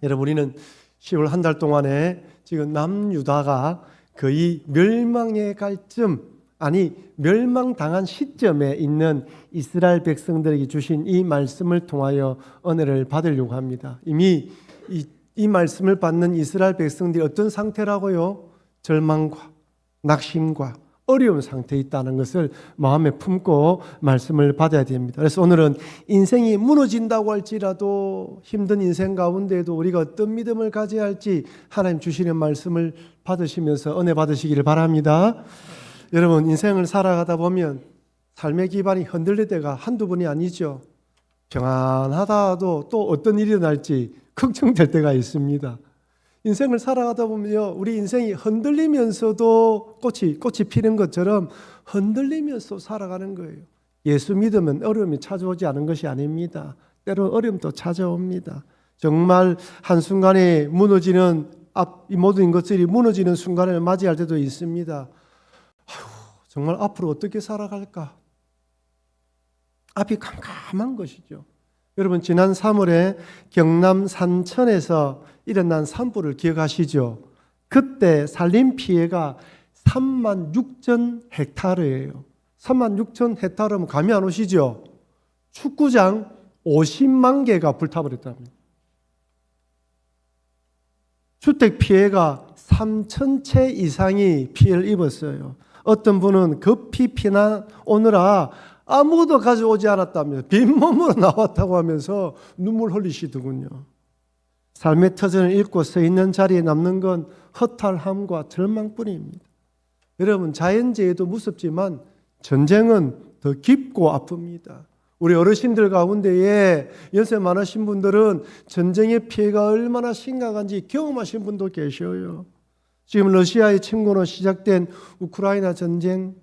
여러분, 우리는 10월 한 달 동안에 지금 남유다가 거의 멸망에 갈 멸망당한 시점에 있는 이스라엘 백성들에게 주신 이 말씀을 통하여 은혜를 받으려고 합니다. 이미 이 말씀을 받는 이스라엘 백성들이 어떤 상태라고요? 절망과 낙심과 어려운 상태에 있다는 것을 마음에 품고 말씀을 받아야 됩니다. 그래서 오늘은 인생이 무너진다고 할지라도 힘든 인생 가운데에도 우리가 어떤 믿음을 가져야 할지 하나님 주시는 말씀을 받으시면서 은혜 받으시기를 바랍니다. 여러분, 인생을 살아가다 보면 삶의 기반이 흔들릴 때가 한두 번이 아니죠. 평안하다도 또 어떤 일이 일어날지 걱정될 때가 있습니다. 인생을 살아가다 보면요, 우리 인생이 흔들리면서도 꽃이 피는 것처럼 흔들리면서 살아가는 거예요. 예수 믿으면 어려움이 찾아오지 않은 것이 아닙니다. 때로 어려움도 찾아옵니다. 정말 한순간에 무너지는 이 모든 것들이 무너지는 순간을 맞이할 때도 있습니다. 정말 앞으로 어떻게 살아갈까? 앞이 캄캄한 것이죠. 여러분, 지난 3월에 경남 산천에서 일어난 산불을 기억하시죠? 그때 살림 피해가 36,000헥타르예요. 36,000헥타르면 감이 안 오시죠? 축구장 50만 개가 불타버렸답니다. 주택 피해가 3,000채 이상이 피해를 입었어요. 어떤 분은 급히 피난 오느라 아무것도 가져오지 않았다며 빈몸으로 나왔다고 하면서 눈물 흘리시더군요. 삶의 터전을 잃고 서 있는 자리에 남는 건 허탈함과 절망뿐입니다. 여러분, 자연재해도 무섭지만 전쟁은 더 깊고 아픕니다. 우리 어르신들 가운데에 연세 많으신 분들은 전쟁의 피해가 얼마나 심각한지 경험하신 분도 계셔요. 지금 러시아의 침공으로 시작된 우크라이나 전쟁,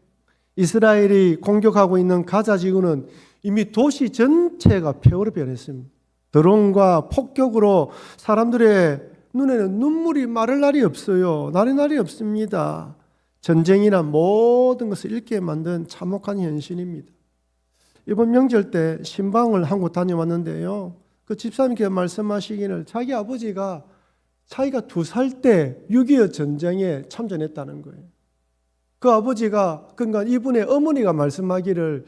이스라엘이 공격하고 있는 가자 지구는 이미 도시 전체가 폐허로 변했습니다. 드론과 폭격으로 사람들의 눈에는 눈물이 마를 날이 없어요. 날이 없습니다. 전쟁이나 모든 것을 잃게 만든 참혹한 현실입니다. 이번 명절 때 신방을 한국 다녀왔는데요, 그 집사님께 말씀하시기를 자기 아버지가 자기가 2살 때 6.25 전쟁에 참전했다는 거예요. 그 아버지가, 그러니까 이분의 어머니가 말씀하기를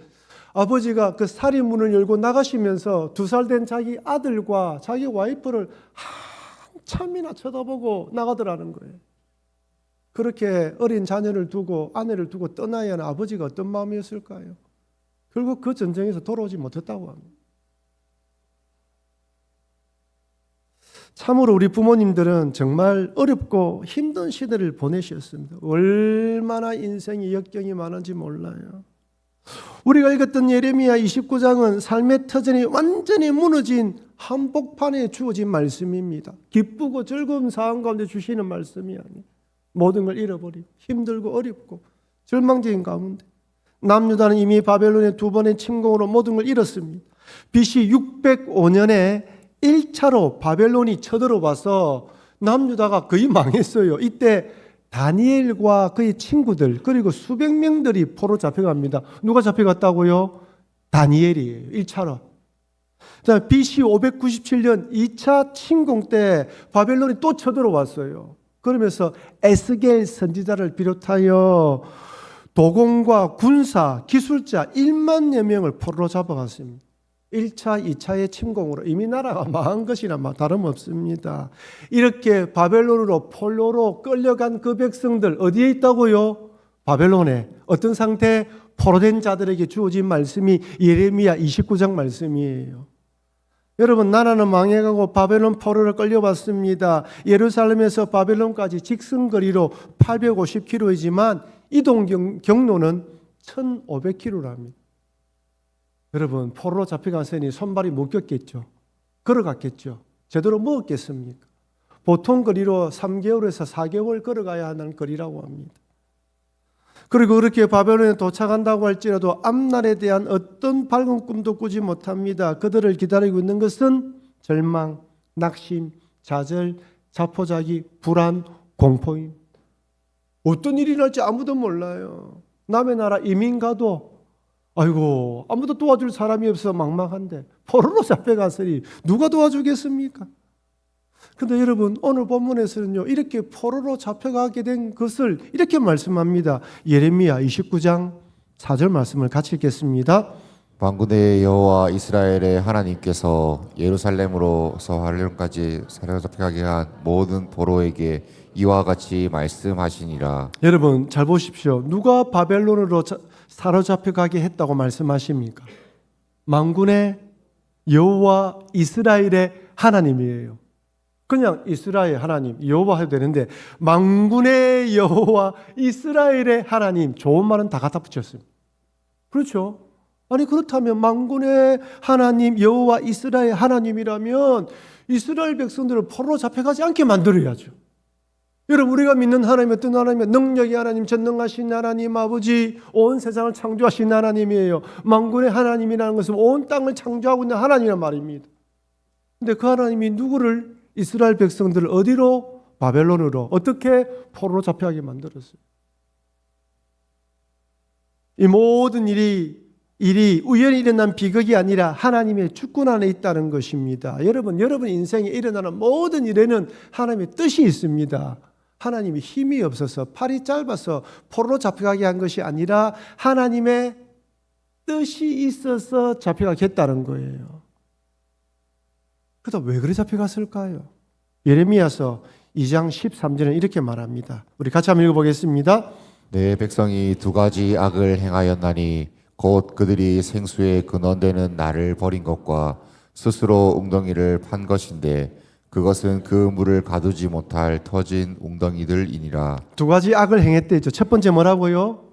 아버지가 그 사리문을 열고 나가시면서 2살 된 자기 아들과 자기 와이프를 한참이나 쳐다보고 나가더라는 거예요. 그렇게 어린 자녀를 두고 아내를 두고 떠나야 하는 아버지가 어떤 마음이었을까요? 결국 그 전쟁에서 돌아오지 못했다고 합니다. 참으로 우리 부모님들은 정말 어렵고 힘든 시대를 보내셨습니다. 얼마나 인생의 역경이 많은지 몰라요. 우리가 읽었던 예레미야 29장은 삶의 터전이 완전히 무너진 한복판에 주어진 말씀입니다. 기쁘고 즐거운 상황 가운데 주시는 말씀이 아니에요. 모든 걸 잃어버리고 힘들고 어렵고 절망적인 가운데 남유다는 이미 바벨론의 2번의 침공으로 모든 걸 잃었습니다. BC 605년에 1차로 바벨론이 쳐들어와서 남유다가 거의 망했어요. 이때 다니엘과 그의 친구들 그리고 수백 명들이 포로 잡혀갑니다. 누가 잡혀갔다고요? 다니엘이에요. 1차로. BC 597년 2차 침공 때 바벨론이 또 쳐들어왔어요. 그러면서 에스겔 선지자를 비롯하여 도공과 군사, 기술자 1만여 명을 포로로 잡아갔습니다. 1차, 2차의 침공으로 이미 나라가 망한 것이나 다름없습니다. 이렇게 바벨론으로 포로로 끌려간 그 백성들 어디에 있다고요? 바벨론에. 어떤 상태? 포로된 자들에게 주어진 말씀이 예레미야 29장 말씀이에요. 여러분, 나라는 망해가고 바벨론 포로를 끌려왔습니다. 예루살렘에서 바벨론까지 직선거리로 850km이지만 이동 경로는 1500km랍니다. 여러분, 포로로 잡혀간 셈이 손발이 묶였겠죠. 걸어갔겠죠. 제대로 먹었겠습니까? 보통 거리로 3개월에서 4개월 걸어가야 하는 거리라고 합니다. 그리고 그렇게 바벨론에 도착한다고 할지라도 앞날에 대한 어떤 밝은 꿈도 꾸지 못합니다. 그들을 기다리고 있는 것은 절망, 낙심, 좌절, 자포자기, 불안, 공포입니다. 어떤 일이 날지 아무도 몰라요. 남의 나라 이민 가도 아이고 아무도 도와줄 사람이 없어 막막한데 포로로 잡혀갔으니 누가 도와주겠습니까? 근데 여러분 오늘 본문에서는요 이렇게 포로로 잡혀가게 된 것을 이렇게 말씀합니다. 예레미야 29장 4절 말씀을 같이 읽겠습니다. 만군의 여호와 이스라엘의 하나님께서 예루살렘으로서 할렘까지 사로잡혀가게 한 모든 포로에게 이와 같이 말씀하시니라. 여러분 잘 보십시오. 누가 바벨론으로 사로잡혀가게 했다고 말씀하십니까? 만군의 여호와 이스라엘의 하나님이에요. 그냥 이스라엘 하나님 여호와 해도 되는데 만군의 여호와 이스라엘의 하나님, 좋은 말은 다 갖다 붙였습니다. 그렇죠? 아니 그렇다면 만군의 하나님 여호와 이스라엘 하나님이라면 이스라엘 백성들을 포로로 잡혀가지 않게 만들어야죠. 여러분 우리가 믿는 하나님이 어떤 하나님이에요? 능력의 하나님, 전능하신 하나님 아버지, 온 세상을 창조하신 하나님이에요. 만군의 하나님이라는 것은 온 땅을 창조하고 있는 하나님이란 말입니다. 근데 그 하나님이 누구를, 이스라엘 백성들을 어디로? 바벨론으로 어떻게 포로로 잡혀가게 만들었어요. 이 모든 일이 우연히 일어난 비극이 아니라 하나님의 주권 안에 있다는 것입니다. 여러분 인생에 일어나는 모든 일에는 하나님의 뜻이 있습니다. 하나님이 힘이 없어서 팔이 짧아서 포로로 잡혀가게 한 것이 아니라 하나님의 뜻이 있어서 잡혀가겠다는 거예요. 그래서 왜 그래 잡혀갔을까요? 예레미야서 2장 13절에 이렇게 말합니다. 우리 같이 한번 읽어보겠습니다. 내 백성이 두 가지 악을 행하였나니 곧 그들이 생수의 근원되는 나를 버린 것과 스스로 웅덩이를 판 것인데 그것은 그 물을 가두지 못할 터진 웅덩이들이니라. 두 가지 악을 행했대죠. 첫 번째 뭐라고요?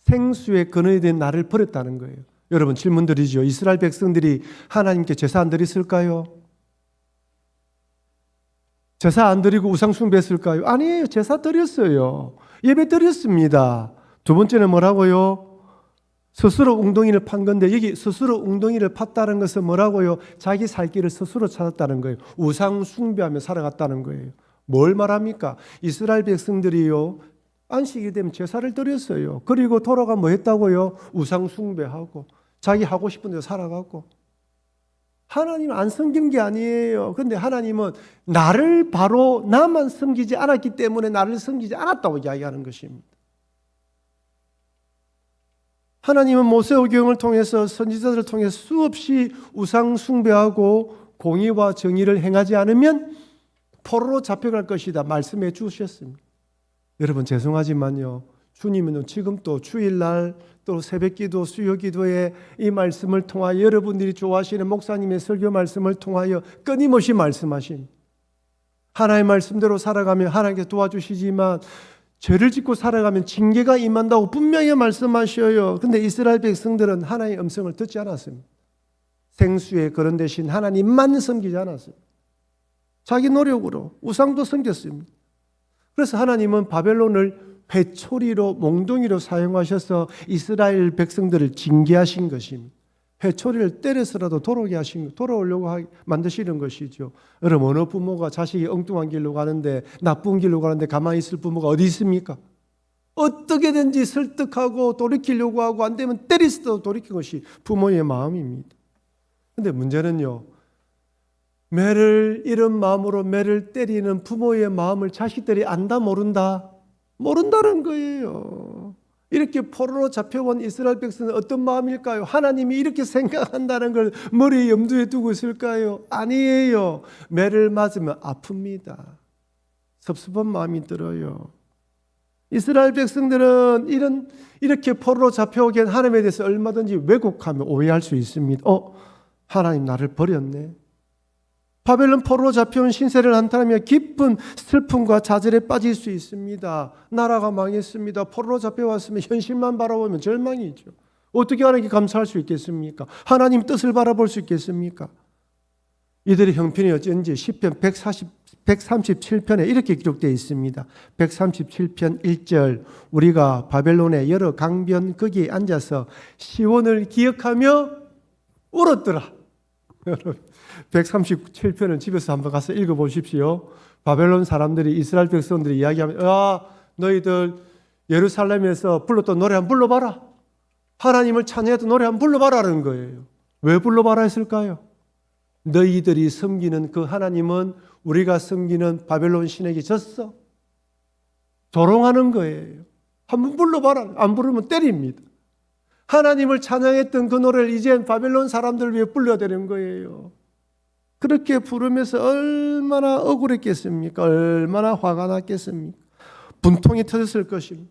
생수의 근원이 된 나를 버렸다는 거예요. 여러분 질문 드리죠. 이스라엘 백성들이 하나님께 제사 안 드렸을까요? 제사 안 드리고 우상 숭배했을까요? 아니에요. 제사 드렸어요. 예배 드렸습니다. 두 번째는 뭐라고요? 스스로 웅덩이를 판 건데 여기 스스로 웅덩이를 팠다는 것은 뭐라고요? 자기 살 길을 스스로 찾았다는 거예요. 우상 숭배하며 살아갔다는 거예요. 뭘 말합니까? 이스라엘 백성들이요 안식이 되면 제사를 드렸어요. 그리고 돌아가 뭐 했다고요? 우상 숭배하고 자기 하고 싶은 대로 살아가고. 하나님은 안 섬긴 게 아니에요. 그런데 하나님은 나를 바로 나만 섬기지 않았기 때문에 나를 섬기지 않았다고 이야기하는 것입니다. 하나님은 모세오경을 통해서 선지자들을 통해서 수없이 우상 숭배하고 공의와 정의를 행하지 않으면 포로로 잡혀갈 것이다 말씀해 주셨습니다. 여러분 죄송하지만요. 주님은 지금 또 주일날 또 새벽기도 수요기도에 이 말씀을 통하여 여러분들이 좋아하시는 목사님의 설교 말씀을 통하여 끊임없이 말씀하신 하나님의 말씀대로 살아가면 하나님께서 도와주시지만 죄를 짓고 살아가면 징계가 임한다고 분명히 말씀하셔요. 근데 이스라엘 백성들은 하나님의 음성을 듣지 않았습니다. 생수의 근원 되신 하나님만 섬기지 않았어요. 자기 노력으로 우상도 섬겼습니다. 그래서 하나님은 바벨론을 회초리로 몽둥이로 사용하셔서 이스라엘 백성들을 징계하신 것입니다. 회초리를 때려서라도 돌아오려고 만드시는 것이죠. 여러분 어느 부모가 자식이 엉뚱한 길로 가는데 나쁜 길로 가는데 가만히 있을 부모가 어디 있습니까? 어떻게든지 설득하고 돌이키려고 하고 안 되면 때리서도 돌이키는 것이 부모의 마음입니다. 그런데 문제는요. 매를 이런 마음으로 매를 때리는 부모의 마음을 자식들이 안다 모른다? 모른다는 거예요. 이렇게 포로로 잡혀온 이스라엘 백성은 어떤 마음일까요? 하나님이 이렇게 생각한다는 걸 머리에 염두에 두고 있을까요? 아니에요. 매를 맞으면 아픕니다. 섭섭한 마음이 들어요. 이스라엘 백성들은 이렇게 포로로 잡혀오게 한 하나님에 대해서 얼마든지 왜곡하며 오해할 수 있습니다. 하나님 나를 버렸네. 바벨론 포로로 잡혀온 신세를 한탄하며 깊은 슬픔과 좌절에 빠질 수 있습니다. 나라가 망했습니다. 포로로 잡혀왔으면 현실만 바라보면 절망이죠. 어떻게 하나님께 감사할 수 있겠습니까? 하나님 뜻을 바라볼 수 있겠습니까? 이들의 형편이 어쩐지 시편 137편에 이렇게 기록되어 있습니다. 137편 1절 우리가 바벨론의 여러 강변 거기에 앉아서 시온을 기억하며 울었더라. 여러분 137편을 집에서 한번 가서 읽어보십시오. 바벨론 사람들이 이스라엘 백성들이 이야기하면 너희들 예루살렘에서 불렀던 노래 한번 불러봐라. 하나님을 찬양했던 노래 한번 불러봐라는 거예요. 왜 불러봐라 했을까요? 너희들이 섬기는 그 하나님은 우리가 섬기는 바벨론 신에게 졌어. 조롱하는 거예요. 한번 불러봐라. 안 부르면 때립니다. 하나님을 찬양했던 그 노래를 이젠 바벨론 사람들 위해 불러야 되는 거예요. 그렇게 부르면서 얼마나 억울했겠습니까? 얼마나 화가 났겠습니까? 분통이 터졌을 것입니다.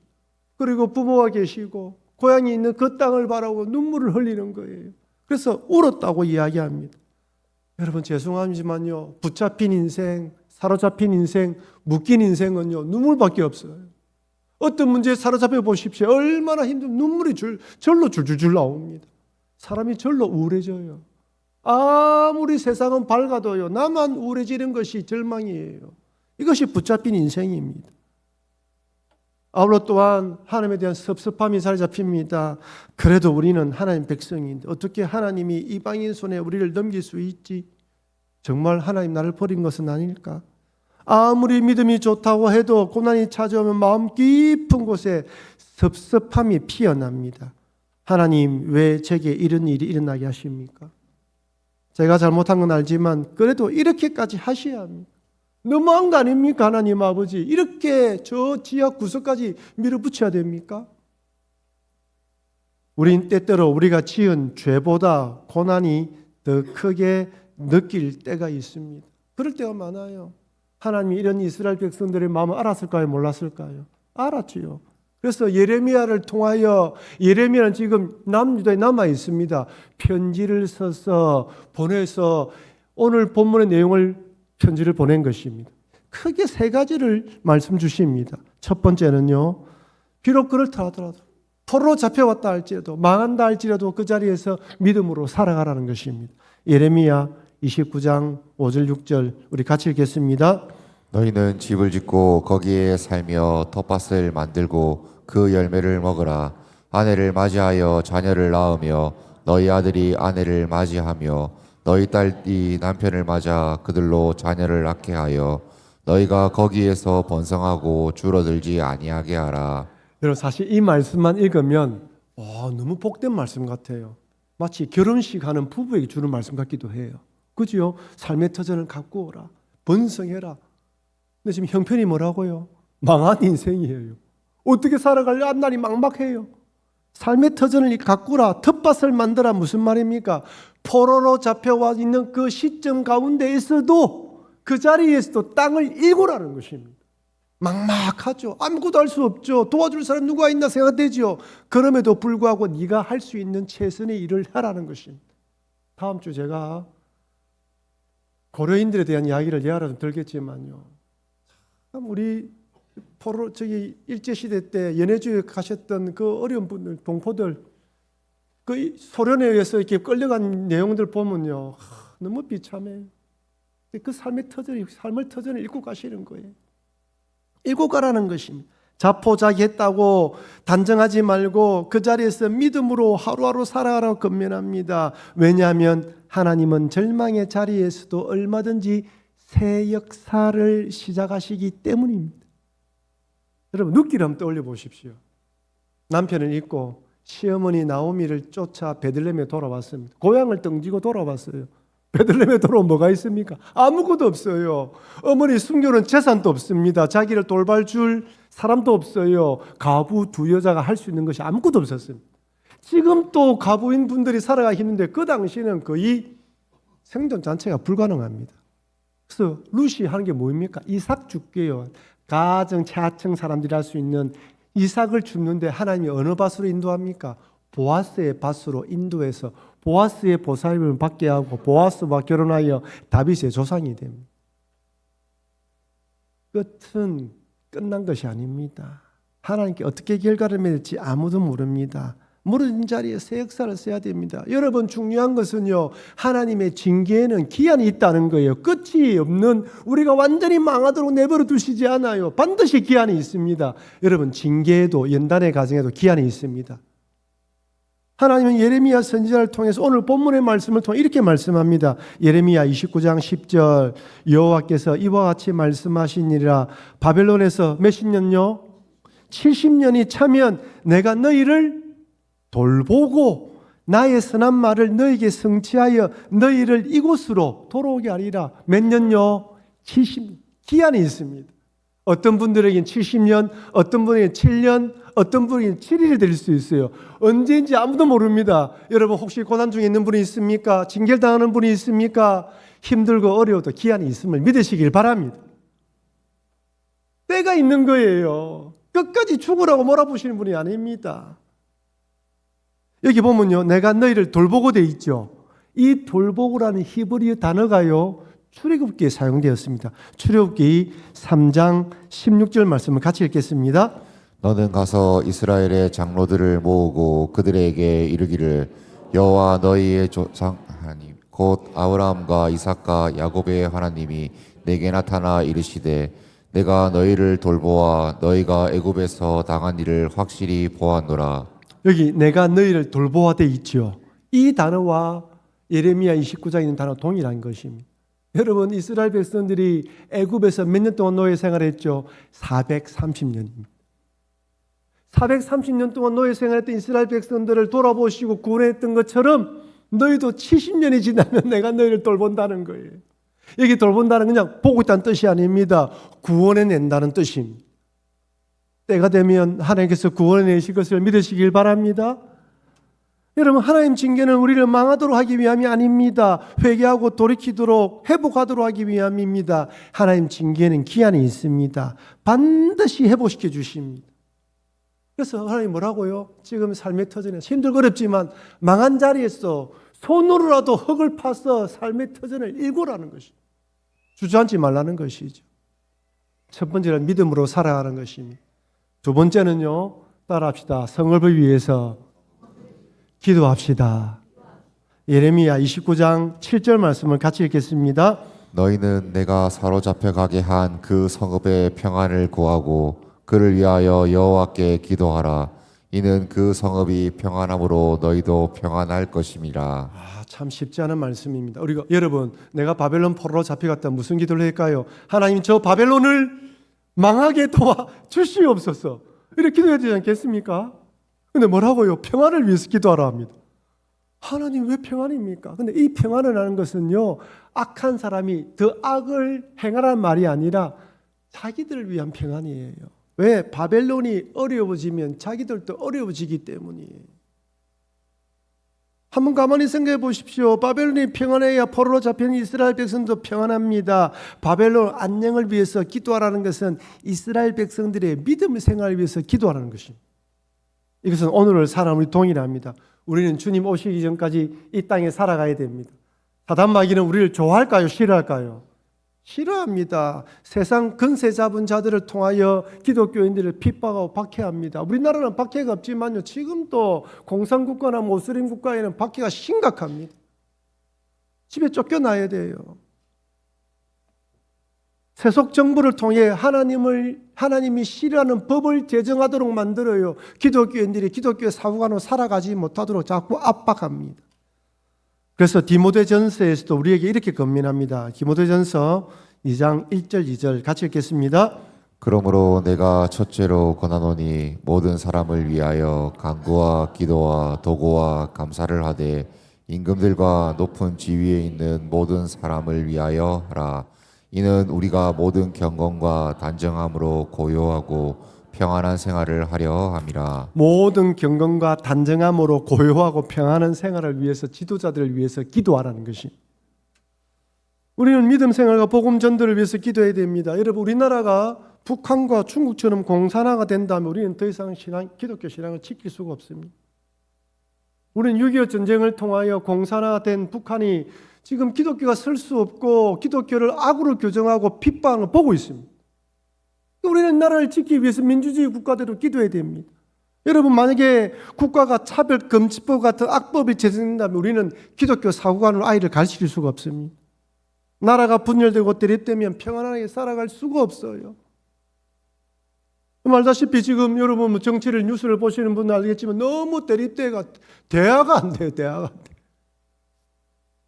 그리고 부모가 계시고 고향이 있는 그 땅을 바라보고 눈물을 흘리는 거예요. 그래서 울었다고 이야기합니다. 여러분 죄송하지만요, 붙잡힌 인생, 사로잡힌 인생, 묶인 인생은요 눈물밖에 없어요. 어떤 문제에 사로잡혀 보십시오. 얼마나 힘든 눈물이 절로 줄줄줄 나옵니다. 사람이 절로 우울해져요. 아무리 세상은 밝아도요, 나만 우울해지는 것이 절망이에요. 이것이 붙잡힌 인생입니다. 아울러 또한 하나님에 대한 섭섭함이 자리 잡힙니다. 그래도 우리는 하나님 백성인데 어떻게 하나님이 이방인 손에 우리를 넘길 수 있지? 정말 하나님 나를 버린 것은 아닐까? 아무리 믿음이 좋다고 해도 고난이 찾아오면 마음 깊은 곳에 섭섭함이 피어납니다. 하나님 왜 제게 이런 일이 일어나게 하십니까? 제가 잘못한 건 알지만 그래도 이렇게까지 하셔야 합니다. 너무한 거 아닙니까? 하나님 아버지 이렇게 저 지하 구석까지 밀어붙여야 됩니까? 우린 때때로 우리가 지은 죄보다 고난이 더 크게 느낄 때가 있습니다. 그럴 때가 많아요. 하나님이 이런 이스라엘 백성들의 마음을 알았을까요? 몰랐을까요? 알았지요. 그래서 예레미야를 통하여, 예레미야는 지금 남유다에 남아 있습니다. 편지를 써서 보내서 오늘 본문의 내용을 편지를 보낸 것입니다. 크게 세 가지를 말씀 주십니다. 첫 번째는요, 비록 그렇다 하더라도 포로로 잡혀왔다 할지라도 망한다 할지라도 그 자리에서 믿음으로 살아가라는 것입니다. 예레미야 29장 5절 6절 우리 같이 읽겠습니다. 너희는 집을 짓고 거기에 살며 텃밭을 만들고 그 열매를 먹으라. 아내를 맞이하여 자녀를 낳으며 너희 아들이 아내를 맞이하며 너희 딸이 남편을 맞아 그들로 자녀를 낳게 하여 너희가 거기에서 번성하고 줄어들지 아니하게 하라. 여러분 사실 이 말씀만 읽으면 너무 복된 말씀 같아요. 마치 결혼식 하는 부부에게 주는 말씀 같기도 해요. 그죠? 삶의 터전을 갖고 오라. 번성해라. 근데 지금 형편이 뭐라고요? 망한 인생이에요. 어떻게 살아갈래? 앞날이 막막해요. 삶의 터전을 가꾸라. 텃밭을 만들라. 무슨 말입니까? 포로로 잡혀와 있는 그 시점 가운데에서도 그 자리에서도 땅을 일구라는 것입니다. 막막하죠. 아무것도 할 수 없죠. 도와줄 사람 누가 있나 생각되죠. 그럼에도 불구하고 네가 할 수 있는 최선의 일을 하라는 것입니다. 다음 주 제가 고려인들에 대한 이야기를 예하라 좀 들겠지만요. 우리 포로 일제시대 때 연해주에 가셨던 그 어려운 분들, 동포들, 그 소련에 의해서 이렇게 끌려간 내용들 보면요, 너무 비참해요. 그 삶의 터전을 읽고 가시는 거예요. 읽고 가라는 것입니다. 자포자기했다고 단정하지 말고 그 자리에서 믿음으로 하루하루 살아가라고 권면합니다. 왜냐하면 하나님은 절망의 자리에서도 얼마든지 새 역사를 시작하시기 때문입니다. 여러분 룻기를 한번 떠올려 보십시오. 남편을 잊고 시어머니 나오미를 쫓아 베들레헴에 돌아왔습니다. 고향을 등지고 돌아왔어요. 베들레헴에 돌아오면 뭐가 있습니까? 아무것도 없어요. 어머니 숨겨놓은 재산도 없습니다. 자기를 돌봐줄 사람도 없어요. 가부 두 여자가 할 수 있는 것이 아무것도 없었습니다. 지금 또 가부인 분들이 살아가기 힘든데 그 당시에는 거의 생존 자체가 불가능합니다. 그래서 룻이 하는 게 뭡니까? 이삭 줄게요. 가정, 차층 사람들이 할 수 있는 이삭을 줍는데 하나님이 어느 밭으로 인도합니까? 보아스의 밭으로 인도해서 보아스의 보살림을 받게 하고 보아스와 결혼하여 다윗의 조상이 됩니다. 끝은 끝난 것이 아닙니다. 하나님께 어떻게 결과를 맺을지 아무도 모릅니다. 무너진 자리에 새 역사를 써야 됩니다. 여러분 중요한 것은요, 하나님의 징계에는 기한이 있다는 거예요. 끝이 없는, 우리가 완전히 망하도록 내버려 두시지 않아요. 반드시 기한이 있습니다. 여러분 징계에도, 연단의 과정에도 기한이 있습니다. 하나님은 예레미야 선지자를 통해서 오늘 본문의 말씀을 통해 이렇게 말씀합니다. 예레미야 29장 10절 여호와께서 이와 같이 말씀하시니라. 바벨론에서 몇십 년요? 70년이 차면 내가 너희를 돌보고 나의 선한 말을 너에게 성취하여 너희를 이곳으로 돌아오게 하리라. 몇 년요? 70년. 기한이 있습니다. 어떤 분들에게는 70년, 어떤 분에게는 7년, 어떤 분에게는 7일이 될 수 있어요. 언제인지 아무도 모릅니다. 여러분 혹시 고난 중에 있는 분이 있습니까? 징계당하는 분이 있습니까? 힘들고 어려워도 기한이 있음을 믿으시길 바랍니다. 때가 있는 거예요. 끝까지 죽으라고 몰아보시는 분이 아닙니다. 여기 보면요, 내가 너희를 돌보고 돼 있죠. 이 돌보고라는 히브리어 단어가요, 출애굽기에 사용되었습니다. 출애굽기 3장 16절 말씀을 같이 읽겠습니다. 너는 가서 이스라엘의 장로들을 모으고 그들에게 이르기를 여호와 너희의 조상 하나님 곧 아브라함과 이삭과 야곱의 하나님이 내게 나타나 이르시되 내가 너희를 돌보아 너희가 애굽에서 당한 일을 확실히 보았노라. 여기 내가 너희를 돌보아 돼 있죠. 이 단어와 예레미야 29장에 있는 단어 동일한 것입니다. 여러분 이스라엘 백성들이 애굽에서 몇 년 동안 노예 생활했죠? 430년입니다. 430년 동안 노예 생활했던 이스라엘 백성들을 돌아보시고 구원했던 것처럼 너희도 70년이 지나면 내가 너희를 돌본다는 거예요. 여기 돌본다는 그냥 보고 있다는 뜻이 아닙니다. 구원해낸다는 뜻입니다. 때가 되면 하나님께서 구원해내실 것을 믿으시길 바랍니다. 여러분 하나님 징계는 우리를 망하도록 하기 위함이 아닙니다. 회개하고 돌이키도록 회복하도록 하기 위함입니다. 하나님 징계는 기한이 있습니다. 반드시 회복시켜 주십니다. 그래서 하나님 뭐라고요? 지금 삶의 터전에 힘들고 어렵지만 망한 자리에서 손으로라도 흙을 파서 삶의 터전을 일구라는 것입니다. 주저앉지 말라는 것이죠. 첫 번째는 믿음으로 살아가는 것입니다. 두 번째는요, 따라합시다. 성읍을 위해서 기도합시다. 예레미야 29장 7절 말씀을 같이 읽겠습니다. 너희는 내가 사로잡혀 가게 한 그 성읍의 평안을 구하고 그를 위하여 여호와께 기도하라. 이는 그 성읍이 평안함으로 너희도 평안할 것임이라. 참 쉽지 않은 말씀입니다. 우리가 여러분 내가 바벨론 포로로 잡혀갔다 무슨 기도를 할까요? 하나님 저 바벨론을 망하게 도와 주시옵소서. 이렇게 기도해야 되지 않겠습니까? 근데 뭐라고요? 평안을 위해서 기도하라 합니다. 하나님 왜 평안입니까? 근데 이 평안을 하는 것은요, 악한 사람이 더 악을 행하라는 말이 아니라 자기들을 위한 평안이에요. 왜? 바벨론이 어려워지면 자기들도 어려워지기 때문이에요. 한번 가만히 생각해 보십시오. 바벨론이 평안해야 포로로 잡힌 이스라엘 백성도 평안합니다. 바벨론 안녕을 위해서 기도하라는 것은 이스라엘 백성들의 믿음 생활을 위해서 기도하라는 것입니다. 이것은 오늘을 사람 우리 동일합니다. 우리는 주님 오시기 전까지 이 땅에 살아가야 됩니다. 사단 마귀는 우리를 좋아할까요? 싫어할까요? 싫어합니다. 세상 근세 잡은 자들을 통하여 기독교인들을 핍박하고 박해합니다. 우리나라는 박해가 없지만요, 지금도 공산국가나 모슬림 국가에는 박해가 심각합니다. 집에 쫓겨나야 돼요. 세속 정부를 통해 하나님이 싫어하는 법을 제정하도록 만들어요. 기독교인들이 기독교의 사후관으로 살아가지 못하도록 자꾸 압박합니다. 그래서 디모데전서에서도 우리에게 이렇게 권면합니다. 디모데전서 2장 1절 2절 같이 읽겠습니다. 그러므로 내가 첫째로 권하노니 모든 사람을 위하여 간구와 기도와 도구와 감사를 하되 임금들과 높은 지위에 있는 모든 사람을 위하여 하라. 이는 우리가 모든 경건과 단정함으로 고요하고 평안한 생활을 하려 함이라. 모든 경건과 단정함으로 고요하고 평안한 생활을 위해서 지도자들을 위해서 기도하라는 것이. 우리는 믿음 생활과 복음 전도를 위해서 기도해야 됩니다. 여러분 우리나라가 북한과 중국처럼 공산화가 된다면 우리는 더 이상 기독교 신앙을 지킬 수가 없습니다. 우리는 6.25 전쟁을 통하여 공산화된 북한이 지금 기독교가 설 수 없고 기독교를 악으로 규정하고 핍박을 보고 있습니다. 우리는 나라를 지키기 위해서 민주주의 국가대로 기도해야 됩니다. 여러분 만약에 국가가 차별금지법 같은 악법이 제정된다면 우리는 기독교 사고관으로 아이를 가르칠 수가 없습니다. 나라가 분열되고 대립되면 평안하게 살아갈 수가 없어요. 말다시피 지금 여러분 정치를 뉴스를 보시는 분은 알겠지만 너무 대립대가 대화가 안 돼요. 대화가 안 돼요.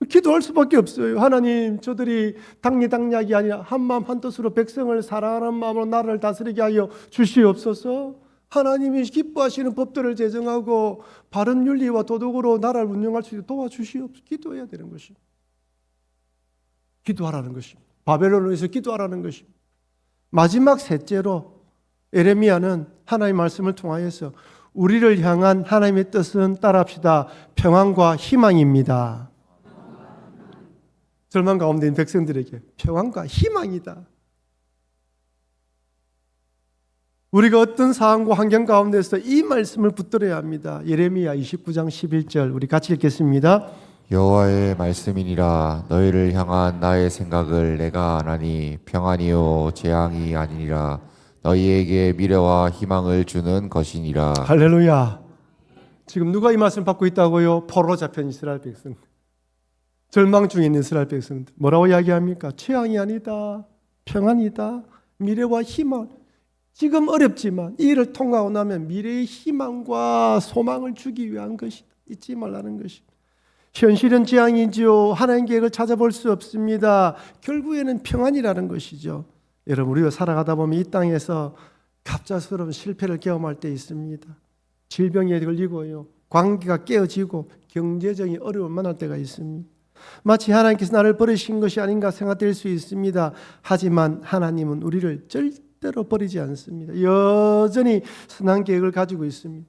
기도할 수밖에 없어요. 하나님 저들이 당리당략이 아니라 한마음 한뜻으로 백성을 사랑하는 마음으로 나라를 다스리게 하여 주시옵소서. 하나님이 기뻐하시는 법들을 제정하고 바른 윤리와 도덕으로 나라를 운영할 수 있도록 도와주시옵소서. 기도해야 되는 것입니다. 기도하라는 것입니다. 바벨론을 위해서 기도하라는 것입니다. 마지막 셋째로 에레미야는 하나님의 말씀을 통하여서 우리를 향한 하나님의 뜻은 따라합시다. 평안과 희망입니다. 절망 가운데 있는 백성들에게 평안과 희망이다. 우리가 어떤 상황과 환경 가운데서 이 말씀을 붙들어야 합니다. 예레미야 29장 11절 우리 같이 읽겠습니다. 여호와의 말씀이니라. 너희를 향한 나의 생각을 내가 아나니 평안이요 재앙이 아니니라. 너희에게 미래와 희망을 주는 것이니라. 할렐루야. 지금 누가 이 말씀 받고 있다고요? 포로로 잡힌 이스라엘 백성, 절망 중에 있는 이스라엘 백성들 뭐라고 이야기합니까? 재앙이 아니다, 평안이다, 미래와 희망. 지금 어렵지만 이 일을 통과하고 나면 미래의 희망과 소망을 주기 위한 것이다. 잊지 말라는 것입니다. 현실은 재앙이지요. 하나님 계획을 찾아볼 수 없습니다. 결국에는 평안이라는 것이죠. 여러분, 우리가 살아가다 보면 이 땅에서 갑작스러운 실패를 경험할 때 있습니다. 질병에 걸리고요, 관계가 깨어지고 경제적인 어려움을 만날 때가 있습니다. 마치 하나님께서 나를 버리신 것이 아닌가 생각될 수 있습니다. 하지만 하나님은 우리를 절대로 버리지 않습니다. 여전히 선한 계획을 가지고 있습니다.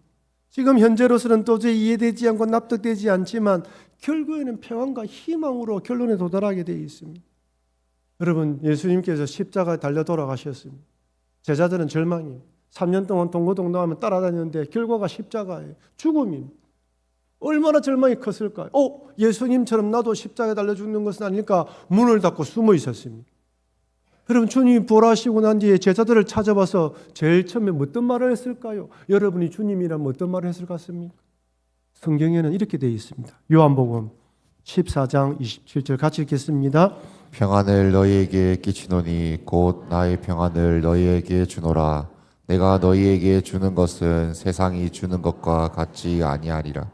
지금 현재로서는 도저히 이해되지 않고 납득되지 않지만 결국에는 평안과 희망으로 결론에 도달하게 되어 있습니다. 여러분, 예수님께서 십자가에 달려 돌아가셨습니다. 제자들은 절망이에요. 3년 동안 동고동락하며 따라다녔는데 결과가 십자가예요. 죽음입니다. 얼마나 절망이 컸을까요? 예수님처럼 나도 십자가에 달려 죽는 것은 아닐까 문을 닫고 숨어 있었습니다. 여러분, 주님이 부활하시고 난 뒤에 제자들을 찾아와서 제일 처음에 어떤 말을 했을까요? 여러분이 주님이라면 어떤 말을 했을 것 같습니까? 성경에는 이렇게 되어 있습니다. 요한복음 14장 27절 같이 읽겠습니다. 평안을 너희에게 끼치노니 곧 나의 평안을 너희에게 주노라. 내가 너희에게 주는 것은 세상이 주는 것과 같지 아니하리라.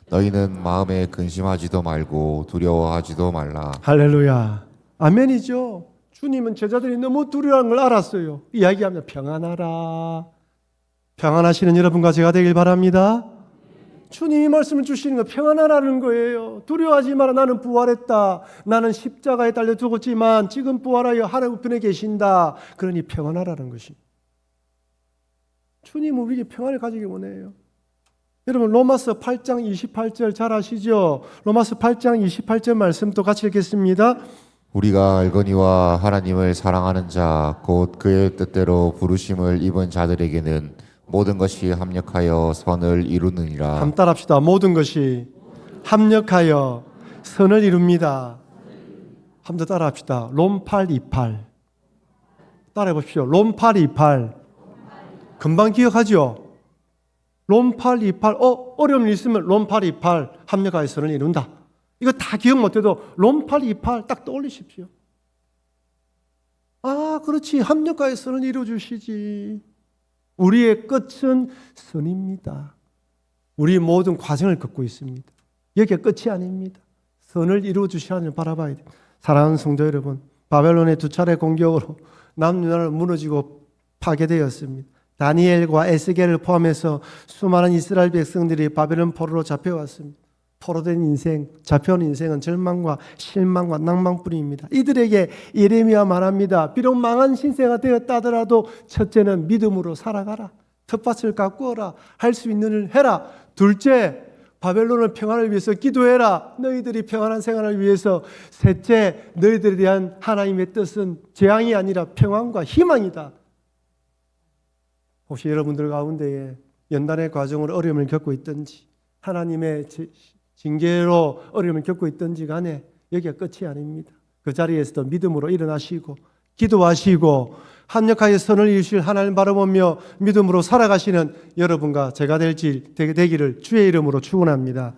너희는 마음에 근심하지도 말고 두려워하지도 말라. 할렐루야. 아멘이죠. 주님은 제자들이 너무 두려워하는 걸 알았어요. 이야기하면 평안하라. 평안하시는 여러분과 제가 되길 바랍니다. 주님이 말씀을 주시는 거 평안하라는 거예요. 두려워하지 마라. 나는 부활했다. 나는 십자가에 달려 죽었지만 지금 부활하여 하나님 우편에 계신다. 그러니 평안하라는 것입니다. 주님은 우리에게 평안을 가지기 원해요. 여러분, 로마서 8장 28절 잘 아시죠? 로마서 8장 28절 말씀도 같이 읽겠습니다. 우리가 알거니와 하나님을 사랑하는 자 곧 그의 뜻대로 부르심을 입은 자들에게는 모든 것이 합력하여 선을 이루느니라. 함 따라합시다. 모든 것이 합력하여 선을 이룹니다. 함도 따라합시다. 롬 828 따라해 보십시오. 롬 828 금방 기억하죠? 롬 828 어려움 있으면 롬 828 합력하여 선을 이룬다. 이거 다 기억 못해도 롬 828 딱 떠올리십시오. 그렇지. 합력하여 선을 이루어주시지. 우리의 끝은 선입니다. 우리 모든 과정을 겪고 있습니다. 여기가 끝이 아닙니다. 선을 이루어주시는 하나님을 바라봐야 돼요. 사랑하는 성도 여러분, 바벨론의 2차례 공격으로 남유다는 무너지고 파괴되었습니다. 다니엘과 에스겔을 포함해서 수많은 이스라엘 백성들이 바벨론 포로로 잡혀왔습니다. 포로된 인생, 잡혀온 인생은 절망과 실망과 낭만뿐입니다. 이들에게 예레미야 말합니다. 비록 망한 신세가 되었다 하더라도 첫째는 믿음으로 살아가라. 텃밭을 가꾸어라. 할 수 있는 일을 해라. 둘째, 바벨론의 평안을 위해서 기도해라. 너희들이 평안한 생활을 위해서. 셋째, 너희들에 대한 하나님의 뜻은 재앙이 아니라 평안과 희망이다. 혹시 여러분들 가운데에 연단의 과정으로 어려움을 겪고 있든지 하나님의 징계로 어려움을 겪고 있든지 간에 여기가 끝이 아닙니다. 그 자리에서도 믿음으로 일어나시고 기도하시고 합력하여 선을 이루실 하나님 바라보며 믿음으로 살아가시는 여러분과 제가 되기를 주의 이름으로 축원합니다.